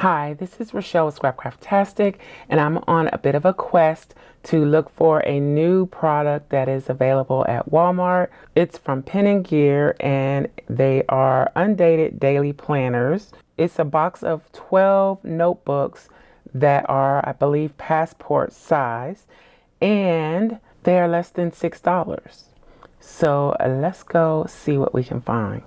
Hi, this is Rachelle with Scrapcraftastic, and I'm on a bit of a quest to look for a new product that is available at Walmart. It's from Pen+Gear, and they are undated daily planners. It's a box of 12 notebooks that are, I believe, passport size, and they are less than $6. So let's go see what we can find.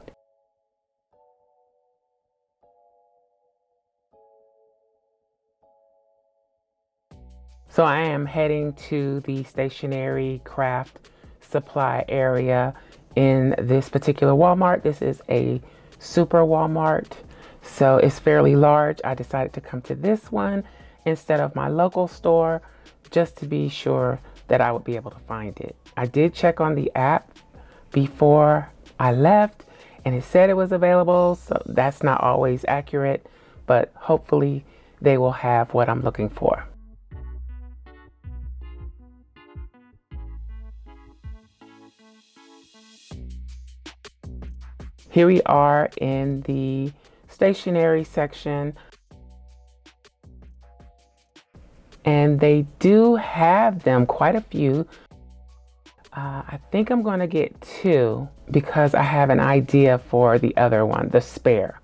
So I am heading to the stationery craft supply area in this particular Walmart. This is a super Walmart, so it's fairly large. I decided to come to this one instead of my local store just to be sure that I would be able to find it. I did check on the app before I left and it said it was available, so that's not always accurate, but hopefully they will have what I'm looking for. Here we are in the stationery section, and they do have them, quite a few. I think I'm going to get two because I have an idea for the other one, the spare.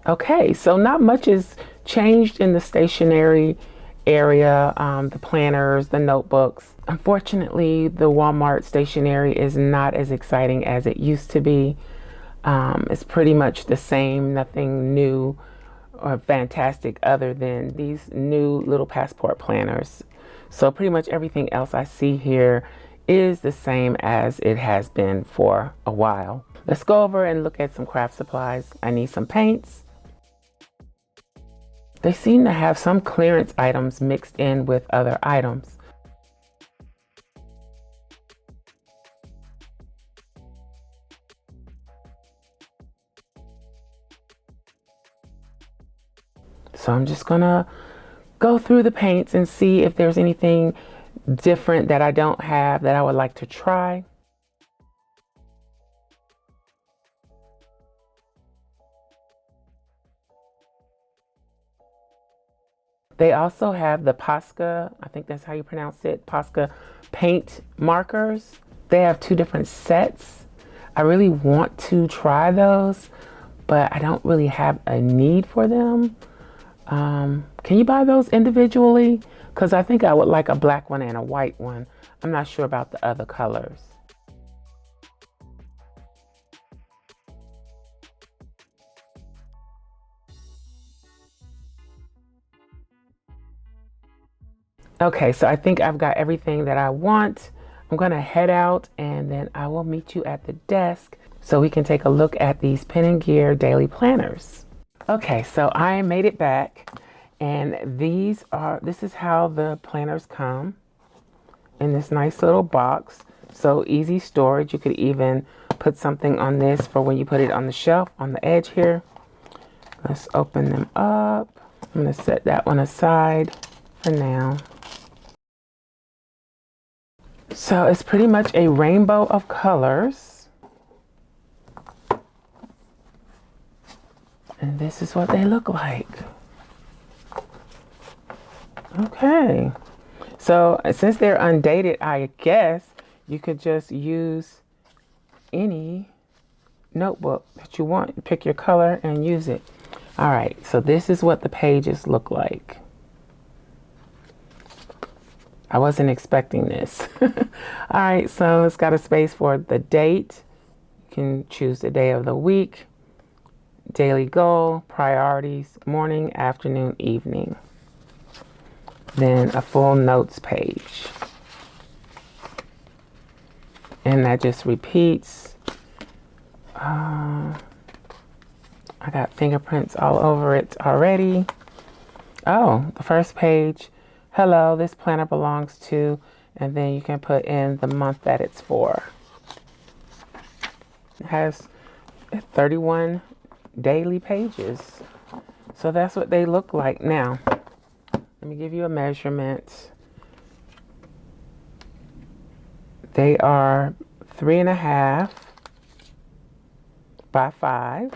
Okay, so not much is changed in the stationery area, the planners, the notebooks. Unfortunately, the Walmart stationery is not as exciting as it used to be. It's pretty much the same, nothing new or fantastic other than these new little passport planners. So pretty much everything else I see here is the same as it has been for a while. Let's go over and look at some craft supplies. I need some paints. They seem to have some clearance items mixed in with other items. So I'm just gonna go through the paints and see if there's anything different that I don't have that I would like to try. They also have the Posca, I think that's how you pronounce it, Posca paint markers. They have two different sets. I really want to try those, but I don't really have a need for them. Can you buy those individually? Because I think I would like a black one and a white one. I'm not sure about the other colors. Okay, so I think I've got everything that I want. I'm gonna head out and then I will meet you at the desk so we can take a look at these Pen+Gear daily planners. Okay, so I made it back, and this is how the planners come in this nice little box. So easy storage. You could even put something on this for when you put it on the shelf on the edge here. Let's open them up. I'm gonna set that one aside for now. So it's pretty much a rainbow of colors. And this is what they look like. Okay. So since they're undated, I guess you could just use any notebook that you want. Pick your color and use it. All right. So this is what the pages look like. I wasn't expecting this. All right. So it's got a space for the date. You can choose the day of the week. Daily goal, priorities, morning, afternoon, evening. Then a full notes page. And that just repeats. I got fingerprints all over it already. Oh, the first page. Hello, this planner belongs to, and then you can put in the month that it's for. It has 31 daily pages. So that's what they look like now. Let me give you a measurement. They are 3.5 by 5.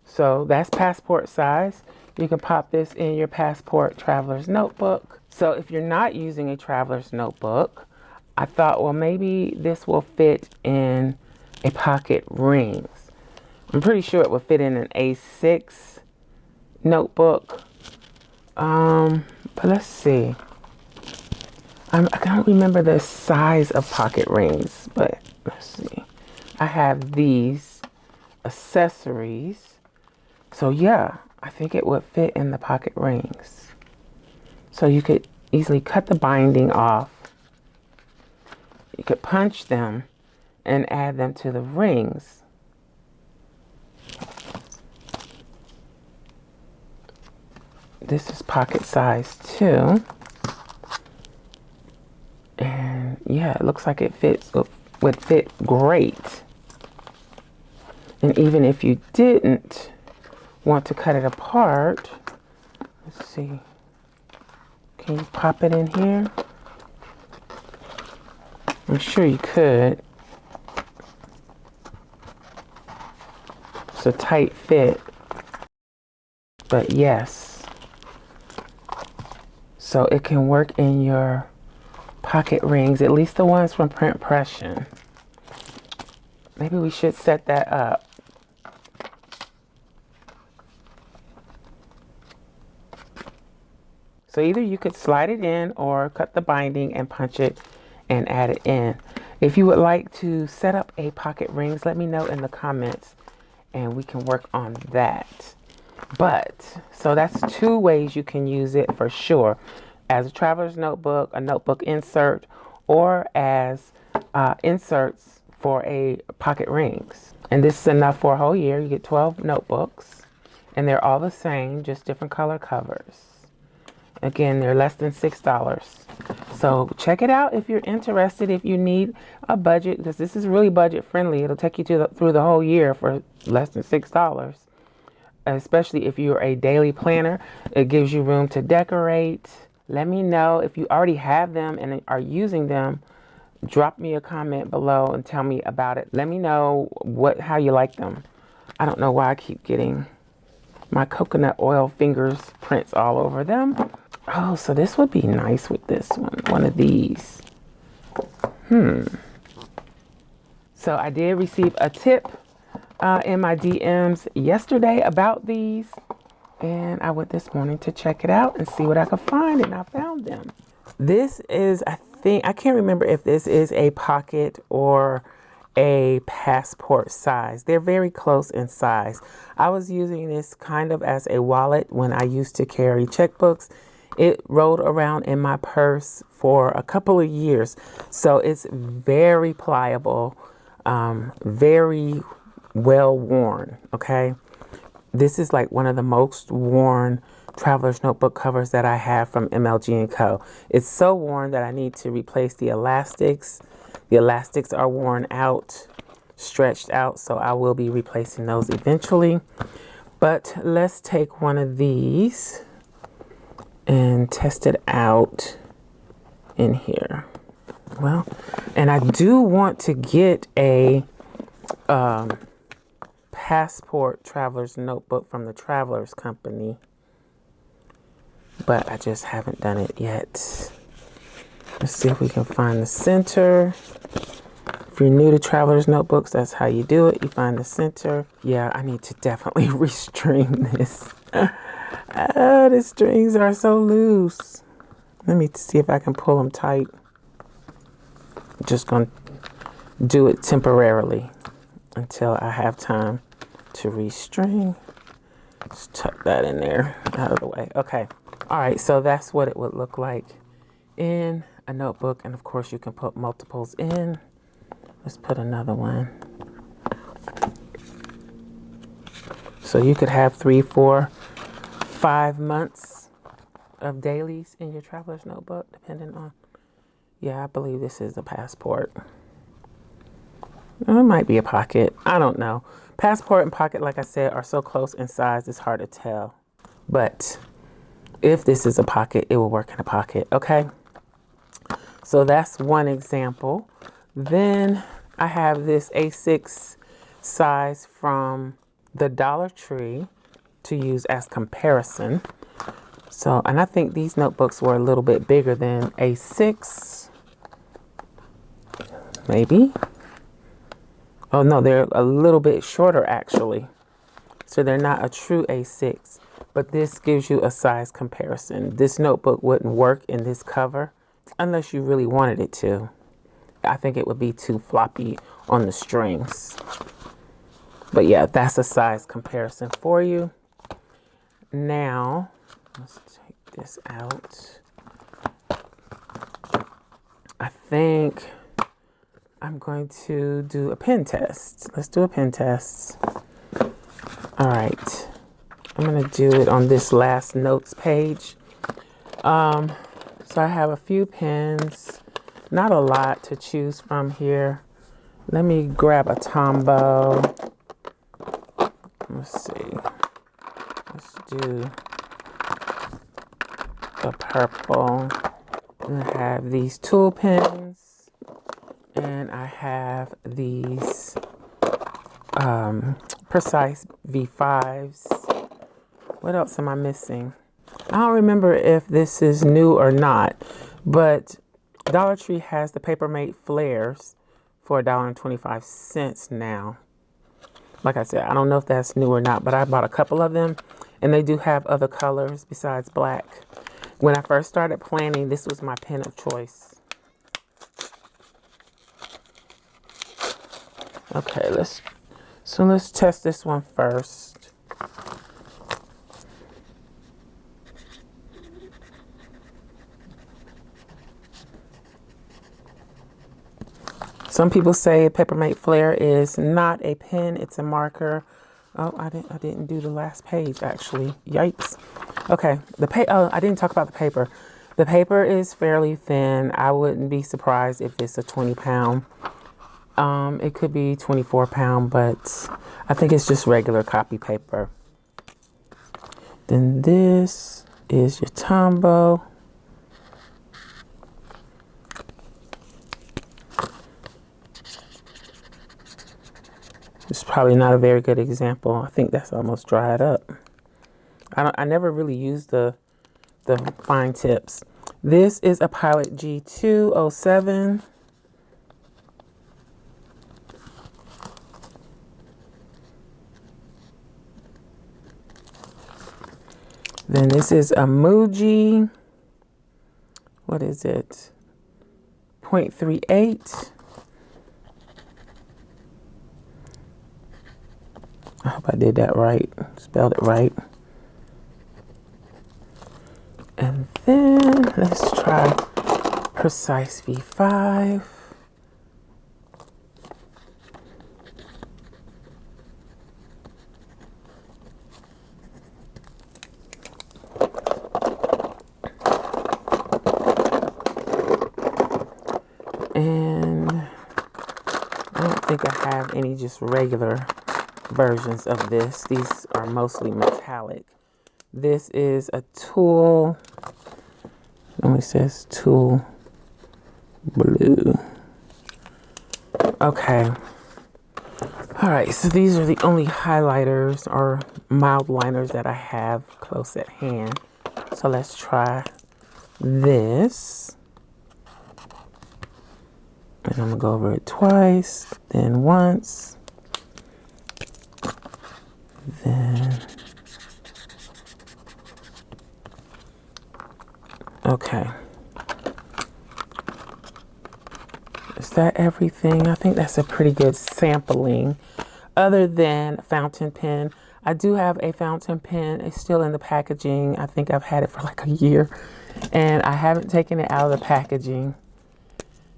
So that's passport size. You can pop this in your passport traveler's notebook. So if you're not using a traveler's notebook, I thought, well, maybe this will fit in a pocket rings. I'm pretty sure it would fit in an A6 notebook. But let's see. I don't remember the size of pocket rings, but let's see. I have these accessories. So yeah, I think it would fit in the pocket rings. So you could easily cut the binding off. You could punch them and add them to the rings. This is pocket size too. And yeah, it looks like it would fit great. And even if you didn't want to cut it apart, let's see. Can you pop it in here? I'm sure you could. It's a tight fit, but yes. So it can work in your pocket rings, at least the ones from Print Pression. Maybe we should set that up. So either you could slide it in or cut the binding and punch it and add it in. If you would like to set up a pocket rings, let me know in the comments and we can work on that. But, so that's two ways you can use it for sure. As a traveler's notebook, a notebook insert, or as inserts for a pocket rings. And this is enough for a whole year. You get 12 notebooks and they're all the same, just different color covers. Again, they're less than $6. So check it out if you're interested, if you need a budget, because this is really budget friendly. It'll take you through the whole year for less than $6. Especially if you're a daily planner, it gives you room to decorate. Let me know if you already have them and are using them. Drop me a comment below and tell me about it. Let me know how you like them. I don't know why I keep getting my coconut oil fingers prints all over them. Oh, so this would be nice with this one of these. So I did receive a tip in my DMs yesterday about these, and I went this morning to check it out and see what I could find, and I found them. This is, I can't remember if this is a pocket or a passport size. They're very close in size. I was using this kind of as a wallet when I used to carry checkbooks. It rolled around in my purse for a couple of years. So it's very pliable, very well worn, okay? This is like one of the most worn traveler's notebook covers that I have from MLG&Co. It's so worn that I need to replace the elastics. The elastics are worn out, stretched out, so I will be replacing those eventually. But let's take one of these and test it out in here. Well, and I do want to get a passport traveler's notebook from the Travelers Company, but I just haven't done it yet. Let's see if we can find the center. If you're new to traveler's notebooks, that's how you do it. You find the center. Yeah, I need to definitely restring this. The strings are so loose. Let me see if I can pull them tight. I'm just going to do it temporarily until I have time to restring. Just tuck that in there, out of the way. Okay. All right, so that's what it would look like in a notebook. And of course you can put multiples in. Let's put another one. So you could have 3, 4, 5 months of dailies in your traveler's notebook, depending on, yeah, I believe this is a passport. It might be a pocket. I don't know. Passport and pocket, like I said, are so close in size, it's hard to tell. But if this is a pocket, it will work in a pocket, okay? So that's one example. Then I have this A6 size from the Dollar Tree, to use as comparison. So, and I think these notebooks were a little bit bigger than A6, maybe. Oh no, they're a little bit shorter actually. So they're not a true A6, but this gives you a size comparison. This notebook wouldn't work in this cover unless you really wanted it to. I think it would be too floppy on the strings. But yeah, that's a size comparison for you. Now, let's take this out. I think I'm going to do a pen test. Let's do a pen test. All right. I'm going to do it on this last notes page. So I have a few pens, not a lot to choose from here. Let me grab a Tombow. Let's see. Let's do a purple. And I have these tool pens, and I have these Precise V5s. What else am I missing? I don't remember if this is new or not, but Dollar Tree has the Papermate flares for $1.25 now. Like I said, I don't know if that's new or not, but I bought a couple of them, and they do have other colors besides black. When I first started planning, this was my pen of choice. Okay, let's test this one first. Some people say Papermate Flare is not a pen, it's a marker. Oh, I didn't do the last page actually. Yikes. Okay, I didn't talk about the paper. The paper is fairly thin. I wouldn't be surprised if it's a 20-pound. It could be 24-pound, but I think it's just regular copy paper. Then this is your Tombow. It's probably not a very good example. I think that's almost dried up. I never really used the fine tips. This is a Pilot G207. Then this is a Muji. What is it? 0.38. I hope I did that right, spelled it right. And then let's try Precise V5. And I don't think I have any just regular versions of this. These are mostly metallic. This is a Tool. It only says Tool Blue. Okay. All right, so these are the only highlighters or mild liners that I have close at hand. So let's try this. And I'm gonna go over it twice, then once. Then, okay. Is that everything? I think that's a pretty good sampling. Other than fountain pen, I do have a fountain pen. It's still in the packaging. I think I've had it for like a year, and I haven't taken it out of the packaging.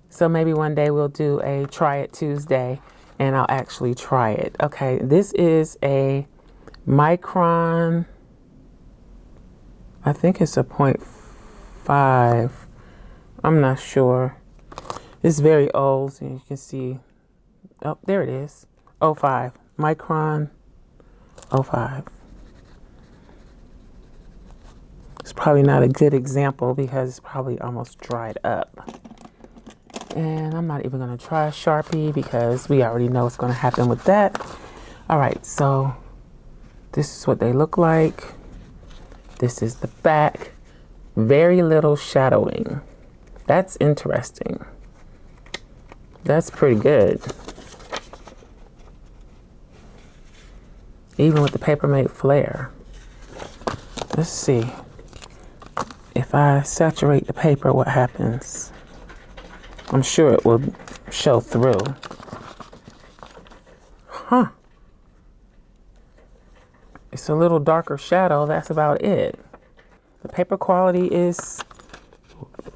So maybe one day we'll do a Try It Tuesday, and I'll actually try it. Okay, this is a Micron, I think it's a 0.5. I'm not sure. It's very old, so you can see. Oh, there it is. 05. Micron 05. It's probably not a good example because it's probably almost dried up. And I'm not even going to try Sharpie because we already know what's going to happen with that. All right, so This is what they look like. This is the back. Very little shadowing. That's interesting. That's pretty good. Even with the Papermate flare. Let's see. If I saturate the paper, what happens? I'm sure it will show through. Huh. It's a little darker shadow. That's about it. The paper quality is,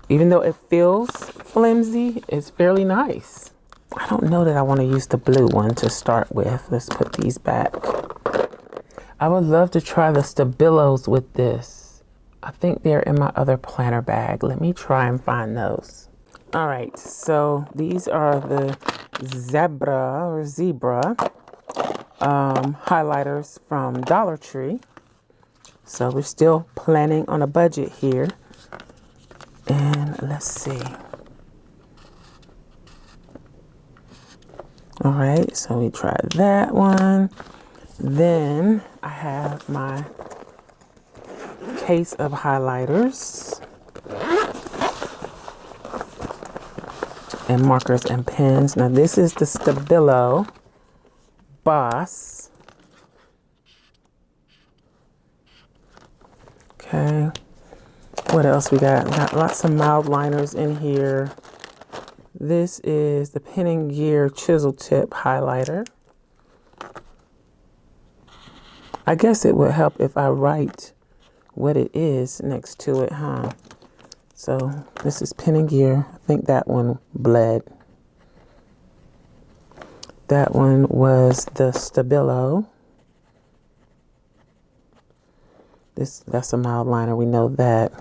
even though it feels flimsy, it's fairly nice. I don't know that I want to use the blue one to start with. Let's put these back. I would love to try the Stabilos with this. I think they're in my other planner bag. Let me try and find those. All right, so these are the zebra highlighters from Dollar Tree. So we're still planning on a budget here. And let's see. All right, so we tried that one. Then I have my case of highlighters and markers and pens. Now this is the Stabilo Boss. Okay, what else we got? We got lots of mild liners in here. This is the Pen+Gear Chisel Tip Highlighter. I guess it would help if I write what it is next to it, huh? So this is Pen+Gear. I think that one bled. That one was the Stabilo. That's a mild liner. We know that.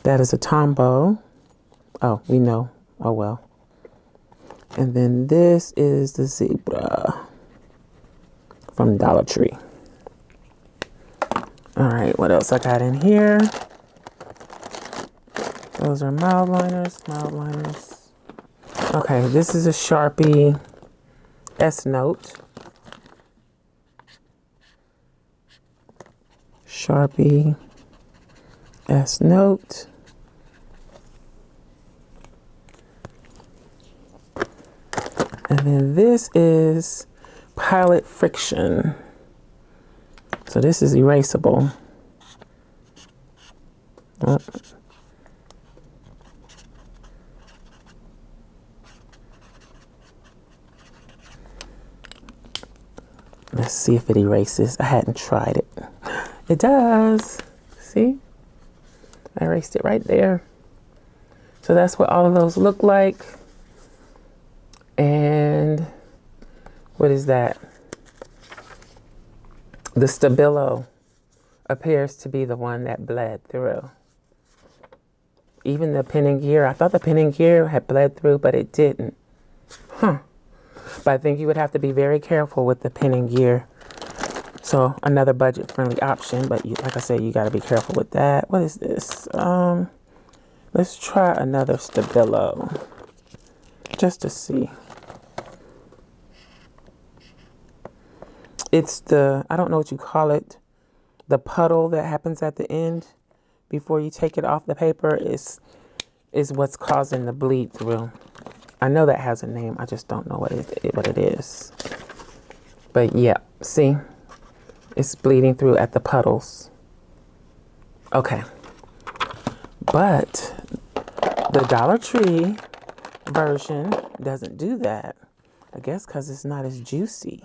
That is a Tombow. Oh, we know. Oh well. And then this is the Zebra from Dollar Tree. All right, what else I got in here? Those are mild liners, mild liners. Okay, this is a Sharpie S Note. Sharpie S Note. And then this is Pilot Friction. So this is erasable. Oh. Let's see if it erases. I hadn't tried it. It does. See? I erased it right there. So that's what all of those look like. And what is that? The Stabilo appears to be the one that bled through. Even the Pen+Gear, I thought the Pen+Gear had bled through, but it didn't. Huh. But I think you would have to be very careful with the Pen+Gear. So another budget-friendly option, but like I said, you got to be careful with that. What is this? Let's try another Stabilo, just to see. It's the, I don't know what you call it, the puddle that happens at the end before you take it off the paper is what's causing the bleed through. I know that has a name, I just don't know what it is. But yeah, see, it's bleeding through at the puddles. Okay, but the Dollar Tree version doesn't do that. I guess because it's not as juicy.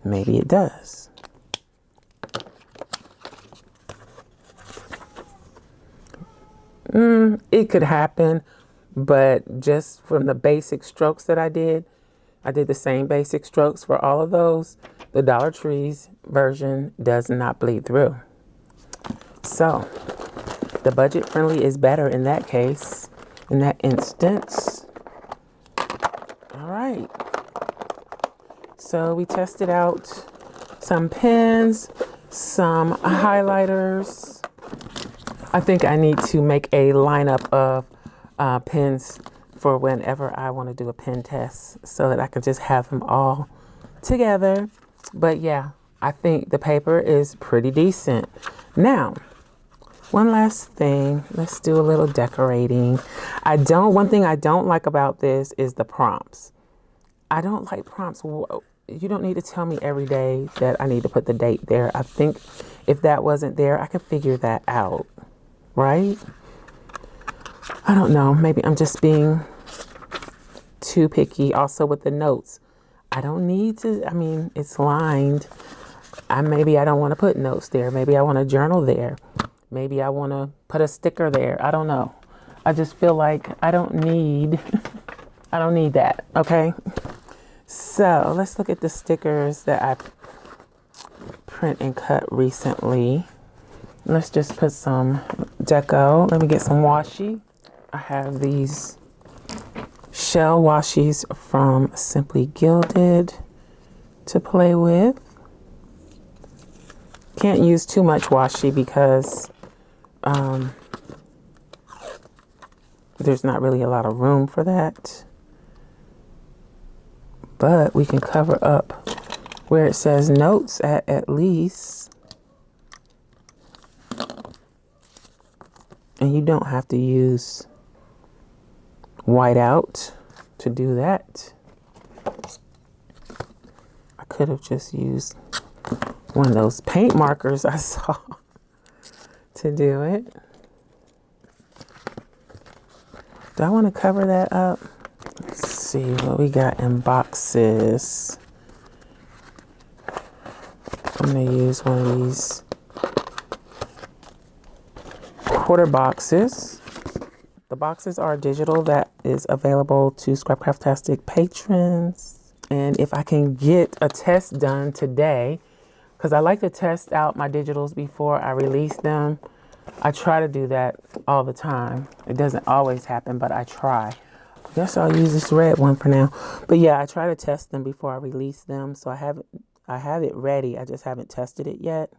Maybe it does. It could happen, but just from the basic strokes that I did the same basic strokes for all of those. The Dollar Tree's version does not bleed through. So the budget friendly is better in that case, in that instance. All right. So we tested out some pens, some highlighters. I think I need to make a lineup of pens for whenever I want to do a pen test so that I can just have them all together. But yeah, I think the paper is pretty decent. Now, one last thing, let's do a little decorating. One thing I don't like about this is the prompts. I don't like prompts. You don't need to tell me every day that I need to put the date there. I think if that wasn't there, I could figure that out, right? I don't know. Maybe I'm just being too picky. Also with the notes, I don't need to, I mean, it's lined. Maybe I don't want to put notes there. Maybe I want to journal there. Maybe I want to put a sticker there. I don't know. I just feel like I don't need that. Okay. So let's look at the stickers that I print and cut recently. Let's just put some deco. Let me get some washi. I have these shell washies from Simply Gilded to play with. Can't use too much washi because there's not really a lot of room for that. But we can cover up where it says notes at least. And you don't have to use whiteout to do that. I could have just used one of those paint markers I saw to do it. Do I want to cover that up? Let's see what we got in boxes. I'm going to use one of these quarter boxes. The boxes are digital. That is available to Scrapcraftastic patrons. And if I can get a test done today, because I like to test out my digitals before I release them. I try to do that all the time. It doesn't always happen, but I try. I guess I'll use this red one for now. But yeah, I try to test them before I release them. So I have it ready. I just haven't tested it yet.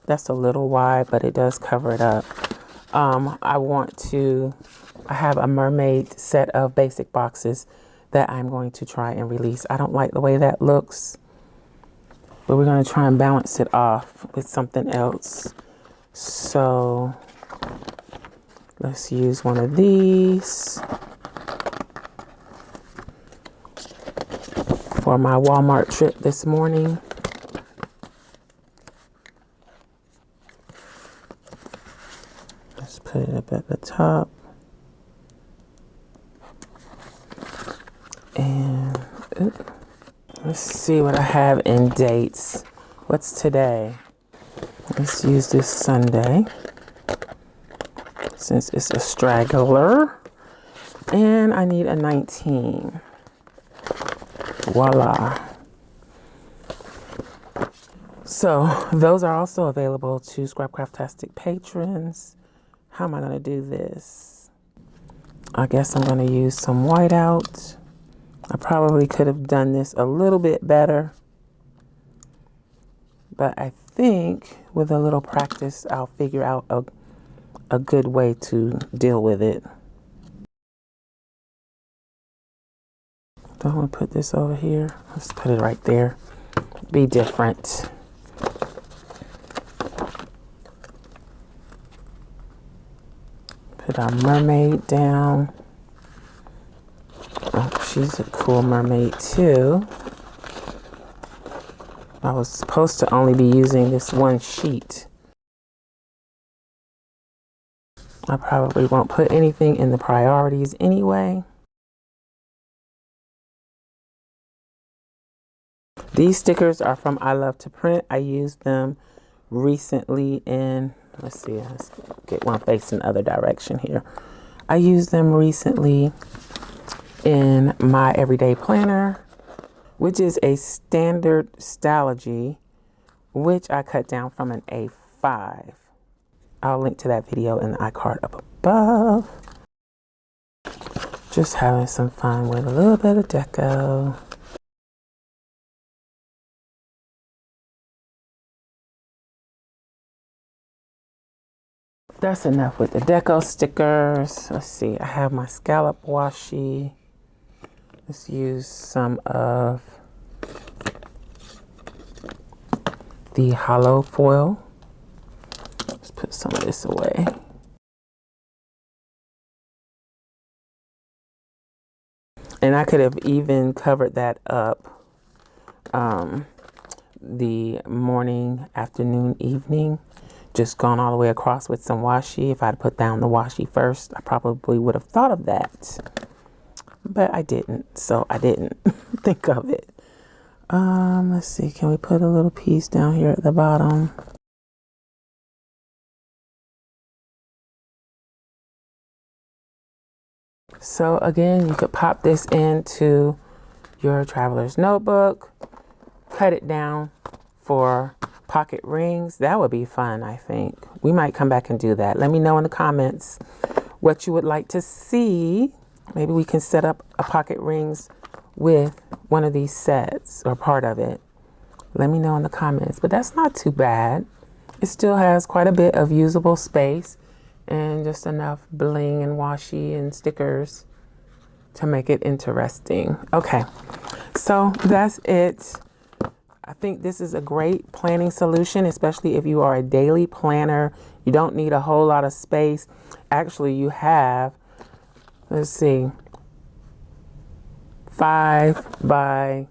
That's a little wide, but it does cover it up. I have a mermaid set of basic boxes that I'm going to try and release. I don't like the way that looks, but we're going to try and balance it off with something else. So let's use one of these for my Walmart trip this morning. Let's put it up at the top. And let's see what I have in dates. What's today? Let's use this Sunday since it's a straggler. And I need a 19. Voila. So those are also available to Scrapcraftastic patrons. How am I going to do this? I guess I'm going to use some whiteout. I probably could have done this a little bit better, but I think with a little practice, I'll figure out a good way to deal with it. Do I want to put this over here? Let's put it right there. Be different. Put our mermaid down. Oh, she's a cool mermaid too. I was supposed to only be using this one sheet. I probably won't put anything in the priorities anyway. These stickers are from I Love to Print. I used them recently in, let's get one facing the other direction here. I used them recently in my everyday planner, which is a standard Stylogy, which I cut down from an A5. I'll link to that video in the iCard up above. Just having some fun with a little bit of deco. That's enough with the deco stickers. Let's see, I have my scallop washi. Let's use some of the hollow foil. Let's put some of this away. And I could have even covered that up the morning, afternoon, evening. Just gone all the way across with some washi. If I'd put down the washi first, I probably would have thought of that. But I didn't, so I didn't think of it. Let's see, can we put a little piece down here at the bottom? So again, you could pop this into your traveler's notebook, cut it down for pocket rings. That would be fun, I think. We might come back and do that. Let me know in the comments what you would like to see. Maybe we can set up a pocket rings with one of these sets or part of it. Let me know in the comments, but that's not too bad. It still has quite a bit of usable space and just enough bling and washi and stickers to make it interesting. Okay, so that's it. I think this is a great planning solution, especially if you are a daily planner. You don't need a whole lot of space. Actually, you have, let's see, 5 by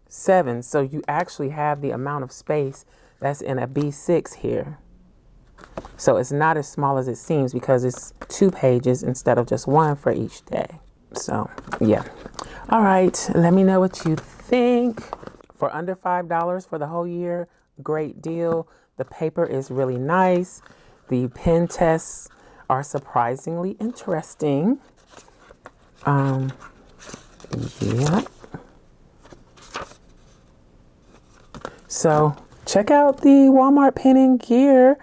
7. So you actually have the amount of space that's in a B6 here. So it's not as small as it seems because it's 2 pages instead of just 1 for each day. So yeah. All right, let me know what you think. For under $5 for the whole year, great deal. The paper is really nice. The pen tests are surprisingly interesting. Yeah. So check out the Walmart Pen+Gear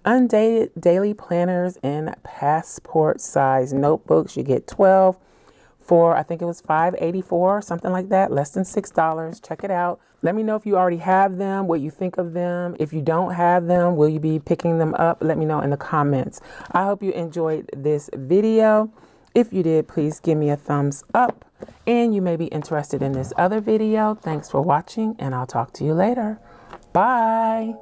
undated daily planners and passport size notebooks. You get 12 for, I think it was $5.84, something like that, less than $6. Check it out. Let me know if you already have them, what you think of them. If you don't have them, will you be picking them up? Let me know in the comments. I hope you enjoyed this video. If you did, please give me a thumbs up. And you may be interested in this other video. Thanks for watching, and I'll talk to you later. Bye.